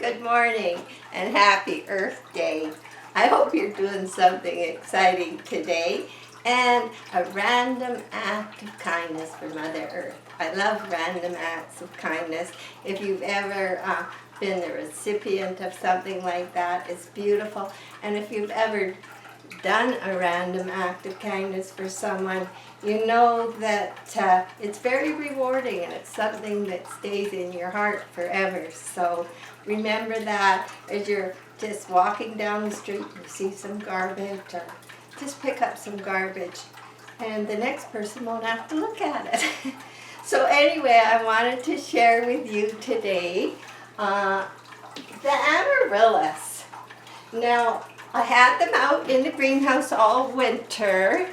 good morning, and happy Earth Day. I hope you're doing something exciting today, and a random act of kindness for Mother Earth. I love random acts of kindness. If you've ever been the recipient of something like that, it's beautiful. And if you've ever done a random act of kindness for someone, you know that it's very rewarding, and it's something that stays in your heart forever. So remember that as you're just walking down the street, you see some garbage, or just pick up some garbage, and the next person won't have to look at it. So anyway, I wanted to share with you today the Amaryllis. Now, I had them out in the greenhouse all winter,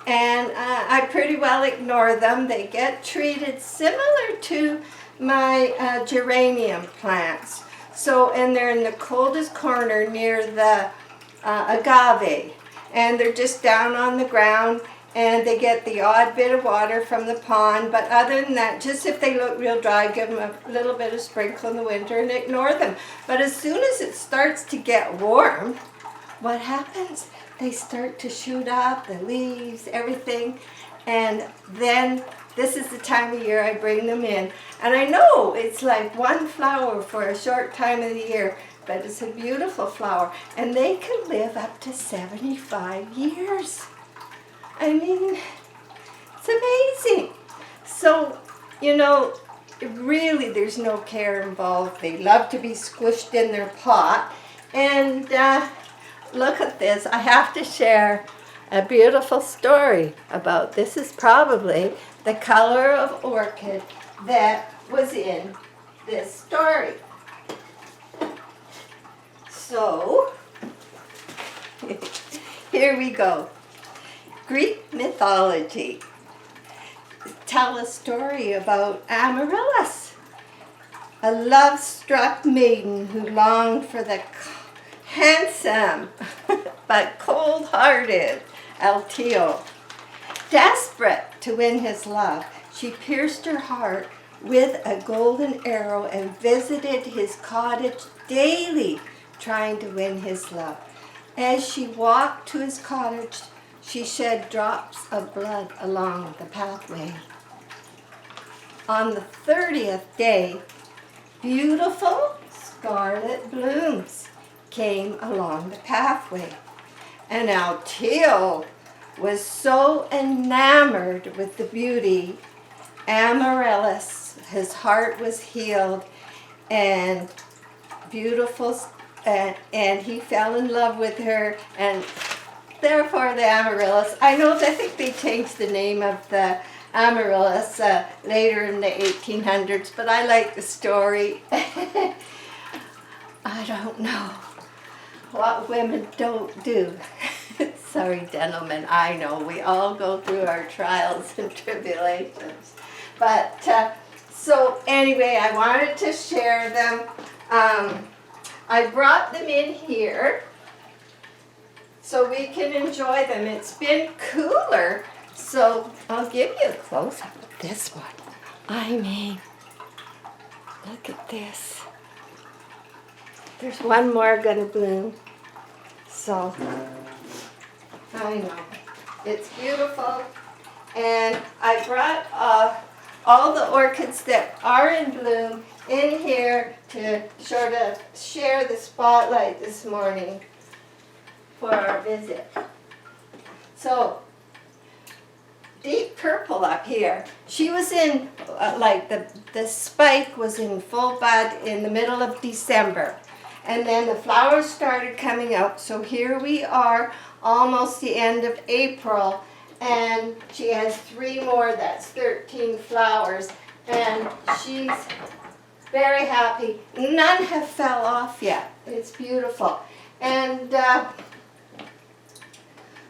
and I pretty well ignore them. They get treated similar to my geranium plants. So, and they're in the coldest corner near the agave, and they're just down on the ground, and they get the odd bit of water from the pond. But other than that, just if they look real dry, give them a little bit of sprinkle in the winter and ignore them. But as soon as it starts to get warm, what happens? They start to shoot up, the leaves, everything, and then this is the time of year I bring them in. And I know it's like one flower for a short time of the year, but it's a beautiful flower, and they can live up to 75 years. I mean, it's amazing. So, you know, really there's no care involved. They love to be squished in their pot, and look at this. I have to share a beautiful story about this. Is probably the color of orchid that was in this story. So, here we go. Greek mythology tell a story about Amaryllis, a love-struck maiden who longed for the handsome but cold-hearted Altio. Desperate to win his love, she pierced her heart with a golden arrow and visited his cottage daily, trying to win his love. As she walked to his cottage, she shed drops of blood along the pathway. On the 30th day, beautiful scarlet blooms came along the pathway, and Altio was so enamored with the beauty Amaryllis, his heart was healed and beautiful, and he fell in love with her, and therefore the Amaryllis. I think they changed the name of the Amaryllis later in the 1800s, but I like the story. I don't know what women don't do. Sorry, gentlemen, I know we all go through our trials and tribulations. But, so anyway, I wanted to share them. I brought them in here so we can enjoy them. It's been cooler, so I'll give you a close-up of this one. I mean, look at this. There's one more gonna bloom. So, I know, it's beautiful. And I brought all the orchids that are in bloom in here to sort of share the spotlight this morning for our visit. So, deep purple up here. She was in, like the spike was in full bud in the middle of December. And then the flowers started coming out. So here we are, almost the end of April. And she has 3 more, that's 13 flowers. And she's very happy. None have fell off yet. It's beautiful. And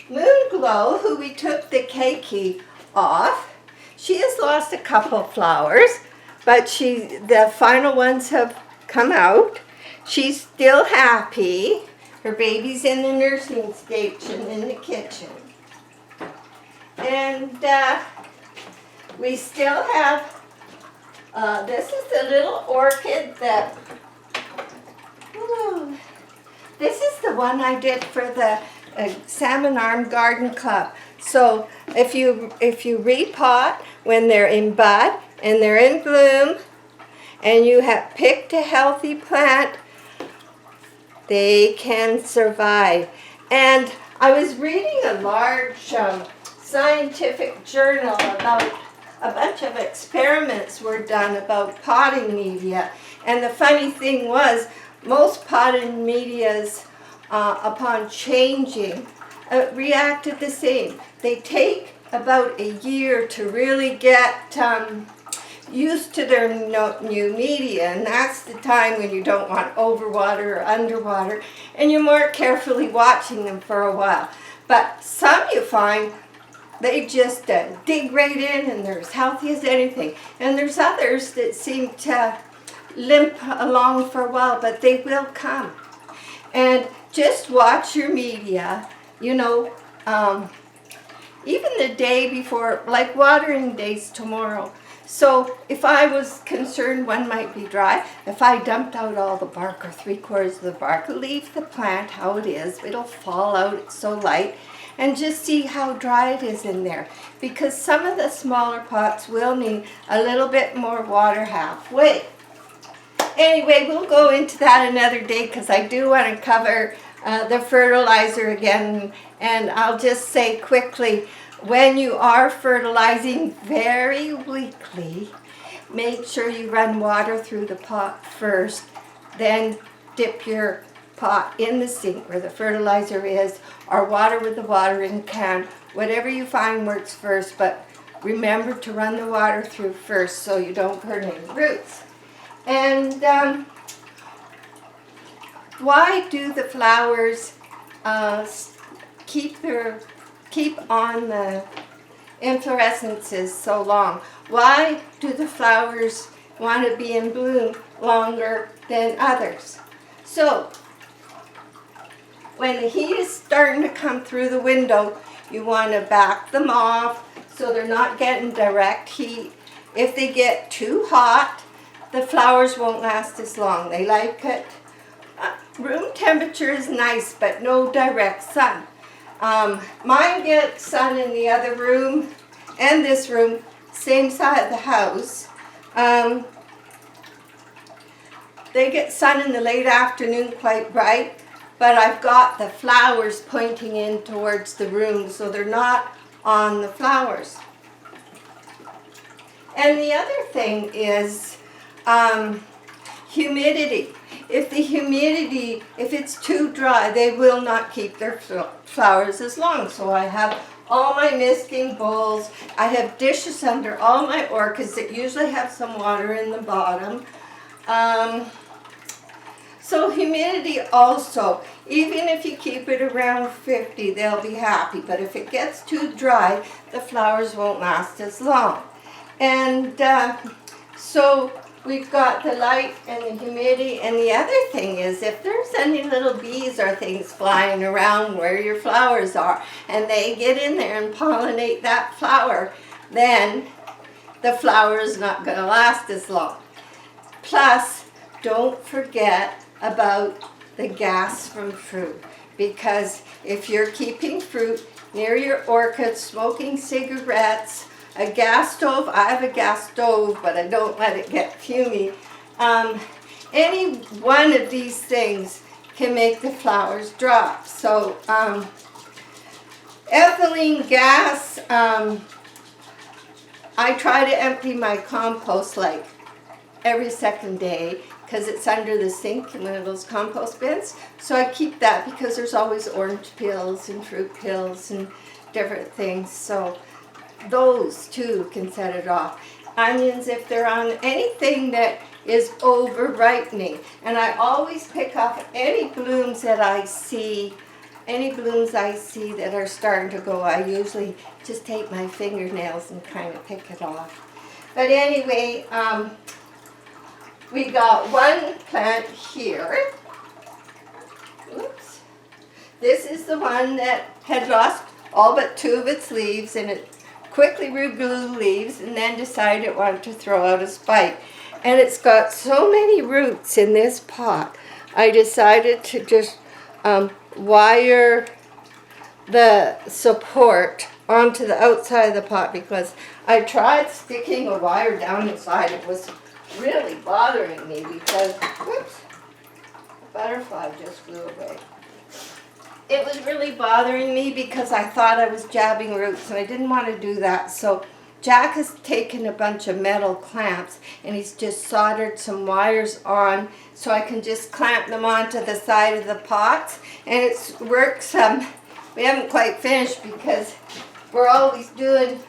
Moonglow, who we took the keiki off, she has lost a couple of flowers, but the final ones have come out. She's still happy. Her baby's in the nursing station in the kitchen. And we still have, this is the little orchid that This is the one I did for the Salmon Arm Garden Club. So if you repot when they're in bud and they're in bloom, and you have picked a healthy plant, they can survive. And I was reading a large scientific journal about a bunch of experiments were done about potting media. And the funny thing was, most potting medias, upon changing, reacted the same. They take about a year to really get used to their new media, and that's the time when you don't want overwater or underwater, and you're more carefully watching them for a while. But some you find they just dig right in and they're as healthy as anything. And there's others that seem to limp along for a while, but they will come. And just watch your media, you know, even the day before, like watering days tomorrow. So if I was concerned one might be dry, if I dumped out all the bark or 3/4 of the bark, leave the plant how it is. It'll fall out, it's so light. And just see how dry it is in there. Because some of the smaller pots will need a little bit more water halfway. Anyway, we'll go into that another day because I do want to cover the fertilizer again. And I'll just say quickly, when you are fertilizing very weakly, make sure you run water through the pot first, then dip your pot in the sink where the fertilizer is, or water with the watering can, whatever you find works first, but remember to run the water through first so you don't burn any roots. And why do the flowers keep on the inflorescences so long? Why do the flowers want to be in bloom longer than others? So when the heat is starting to come through the window, you want to back them off so they're not getting direct heat. If they get too hot, the flowers won't last as long. They like it. Room temperature is nice, but no direct sun. Mine get sun in the other room and this room, same side of the house. They get sun in the late afternoon quite bright, but I've got the flowers pointing in towards the room, so they're not on the flowers. And the other thing is humidity. If it's too dry, they will not keep their flowers as long. So I have all my misting bowls. I have dishes under all my orchids that usually have some water in the bottom. So humidity also, even if you keep it around 50, they'll be happy. But if it gets too dry, the flowers won't last as long. And so we've got the light and the humidity. And the other thing is, if there's any little bees or things flying around where your flowers are, and they get in there and pollinate that flower, then the flower is not going to last as long. Plus, don't forget about the gas from fruit, because if you're keeping fruit near your orchids, smoking cigarettes, a gas stove, I have a gas stove, but I don't let it get fumy. Any one of these things can make the flowers drop. So ethylene gas, I try to empty my compost like every second day, because it's under the sink in one of those compost bins. So I keep that because there's always orange peels and fruit peels and different things. So those too can set it off. Onions, if they're on anything that is over ripening. And I always pick off any blooms that I see, that are starting to go. I usually just take my fingernails and kind of pick it off. But anyway, we got one plant here. Oops. This is the one that had lost all but 2 of its leaves, and it quickly regrew leaves and then decided it wanted to throw out a spike. And it's got so many roots in this pot, I decided to just wire the support onto the outside of the pot, because I tried sticking a wire down inside. It was really bothering me because, whoops, a butterfly just flew away. It was really bothering me because I thought I was jabbing roots and I didn't want to do that. So Jack has taken a bunch of metal clamps and he's just soldered some wires on so I can just clamp them onto the side of the pots, and it works. We haven't quite finished because we're always doing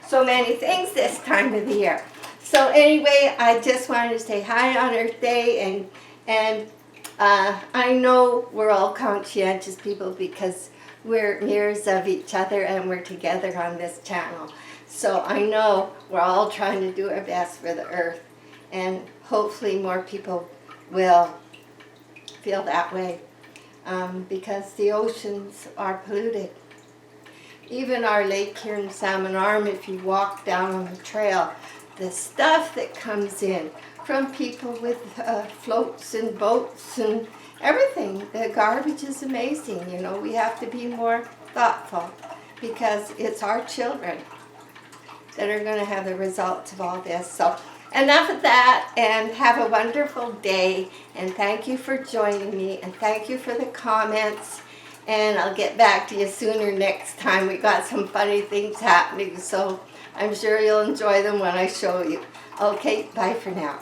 so many things this time of the year. So anyway, I just wanted to say hi on Earth Day, and I know we're all conscientious people because we're mirrors of each other and we're together on this channel. So I know we're all trying to do our best for the earth, and hopefully more people will feel that way, because the oceans are polluted. Even our lake here in Salmon Arm, if you walk down on the trail, the stuff that comes in from people with floats and boats and everything, the garbage is amazing. You know, we have to be more thoughtful because it's our children that are going to have the results of all this. So enough of that, and have a wonderful day, and thank you for joining me, and thank you for the comments, and I'll get back to you sooner next time. We got some funny things happening, so I'm sure you'll enjoy them when I show you. Okay, bye for now.